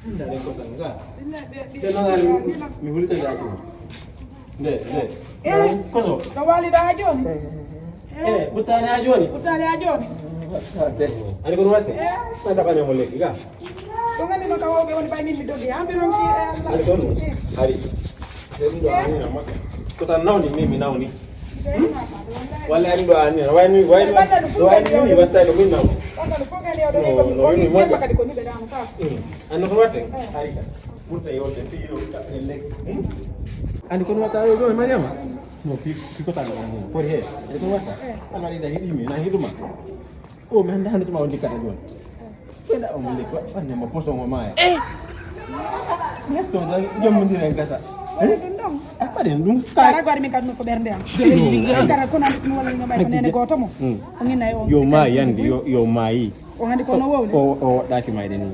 Ndare ko tanga. Tenangan mi hulita jago. Nde. Kono. Kawali da ajoni. Butani ajoni. Butani ajoni. Ani ko wate. Mata bane mo leki ga. To ngani no kawobe woni bay min mi dogi ambiro ki Ani ko no. Ari. Sendo ani na maka. Ko tan nawni mimi nawni. Wala ndo ani. Wani ni basta no min naw. No ni mo makadi ko ni be dama ka. Ani ko wate. Ari ka. Murta yote filo ka leki. Ani ko wata yo Mariama. No fiko tan ani. Por he. Ani ko wata. Ana ida hidimi na hiduma. Oh, man, dah hendak mau dikat aja. Tidak mau dikat, mana mau posong mama ya? Ni tu dah jom mendiri yang kasar. Apa dia? Cara gua ni kan ko bernde am. Cara ko nan semua ni ngamai ko nene goto mo. Ngin nay o. Yo mai yandi yo mai. O ngandi ko no wo. O daki mai deni.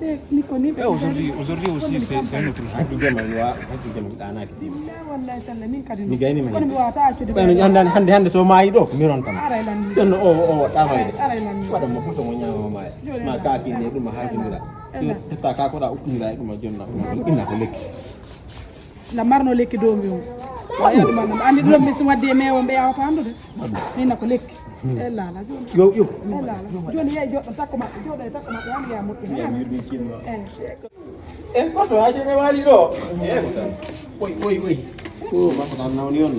Ni ko ni be. Aujourd'hui aussi c'est un autre jour. Hati jam wa, hati jam kita anak. Wallahi talla min kadin. Ni gani mai. Ko mi wata accu de. Kan hande so mai do mi ron tan. Ara lan. Dan ta mai. Ara lan. Wada mo posong nya mama ya. Ma ka ki ne dum ha dum la. Ta ka ko da ukira ko ma jonna. Inna ko lekki. La marno lekki do mi. Waya dum man andi do mi suma de mewo be yawa pamdo de. Min na ko lekki. La joni. Yo. La. Joni yai joddo takko ma. Joddo takko ma yan ya mutti. Ya mi din kinno. Ko to aje ne wali do. Woi. Ko ba ko tan nawni on.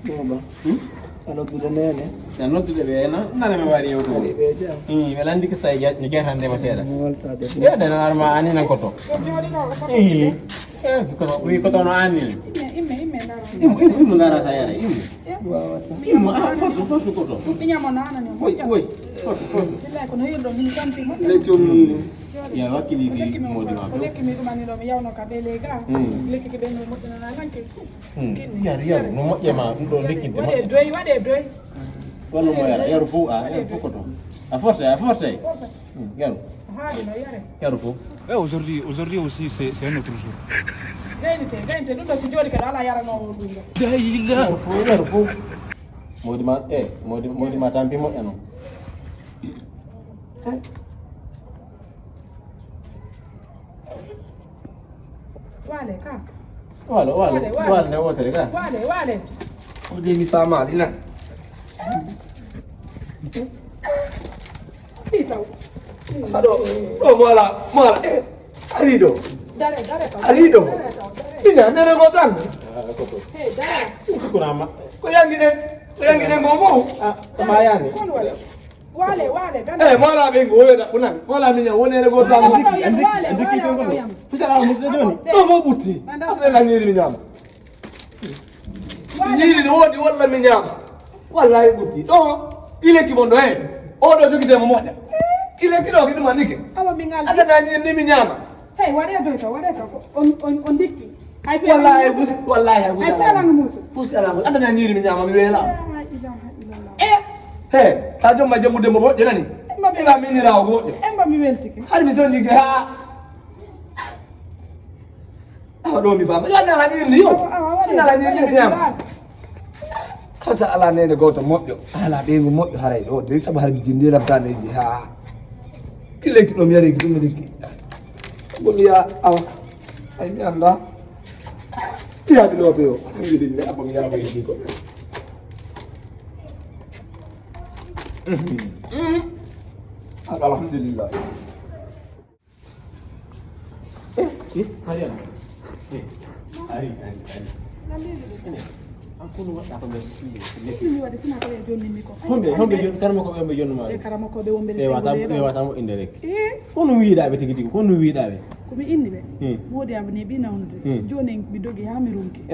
Ko ba. Kalau tu dah ni. Dan not de bena nana me wari yo to. Melandi kista ya ni gerande masera. Ya dan arma ani nan koto. Ko to no ani. Imme ndara. Imme ndara saya. Imme. Imme fosu koto. Tinya mo nana ni. Woi. Sila ko no yindo min kanti mo. Lekum ya wakili fi modi ma. Lekki mi dum ani do mi yawno ka be lega. Lekki ke be no mo na ranke. Ya no mo ma do lekki de. Wade doy. Wallo mo ya fu koto. A force. Yaru. Haade no yare. Yaru fu. Aujourd'hui aussi c'est un autre jour. Gainte dum do si jodi ka ala yara no dum. Yaru fu. Modi ma tampi mo eno. Wale ka. Wale ne wotere ka. Wale. Oh, dia bisa mati nak. Pitau. Aduh, malah. Arido. Dare. Arido. Ina, nene kotang. Hey, dare. Kurama. Kau yang gini ngomong. Mayani. Wale kan. Malah bingung ya tak punang. Malah minyak nene kotang. Wale. Bisa lah muslim doni. Mau buti. Ada lagi minyak. Nyiri ni wodi wala minyak. Wallahi buti. Ile kibondo odo jogi demo moja. Ile kidogo kitu manike. Awa mingal. Hata na nyiri minyama. Hey, wale to. On dikki. Wallahi Ai pela ngumu. Fusi alamu. Hata na nyiri minyama miwela. Sajo majamu demo boje nani? Ila mini rawo boje. Emba mi weltike. Hari misonji ga. Do mi fama. Ya na nyiri yo. Na nyiri minyama. Kasa ala nene goto moƴƴo ala ɓeygu moƴƴo haray ɗo de sabu har jindi labtaneji ha kileki ɗo mi yari ki ɗum riki gomi ya awa ay mi anda piyaɓi ɗoɓe o mi wiɗi mi abba mi yara ɓeydi ko alhamdulillah Ari. Aku nu wadda ko be mi wadi sina ko jonni mi ko. Hombe jon karamo ko be jonno ma. Karamo ko be wombe e wata mo inde rek. Kono wiida be tigi kono wiida be. Ko mi inni be. Modi am ne bi nawnude. Joni bi dogi ha mi runki.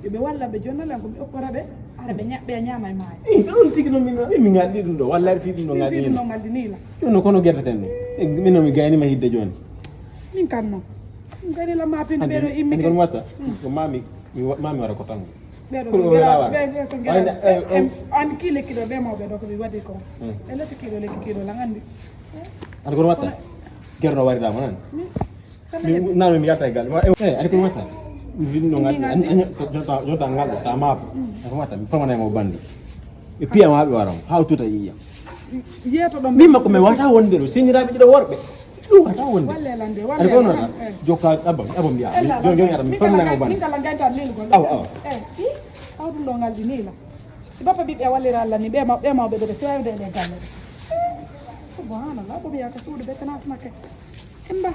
Be walla be jonna lan ko mi okkora be ara be nyabbe nyaama e maay. Don tigi no mi ngaldi dum do walla fi dum no ngaldi. Fi dum no ngaldi ni la. Jono kono gertaten no. Min no mi gayni ma hidde joni. Min kanno. Ngani la ma pin be do immi. Ko wata ko mami wara ko tango. Bedo so gera be so gera an kile kido be mo be do ko bi wadi ko elati kilo le kilo la ngandi an ko wata gerno wari da manan nanu mi yata gal an ko wata vinno ngal an jota ngal ta ma an ko wata mi famana mo bandi e piya ma be waram how to ta yiya yeto do mimma ko me wata wonde do sinira be do worbe ɗum wata wonde wallelande aɗa ko noon jokka abam mbiya jon yata mi famnama ban min kala gaytan lilgol awa i awɗum ɗo ngaldi ni la bappa ɓiɓɓe wallira Allah ni ɓe mawɓe ɓe sewde ɗe galle ɗe subhanallah ɓo mbiyaka suudu ɓe kana snakke hemba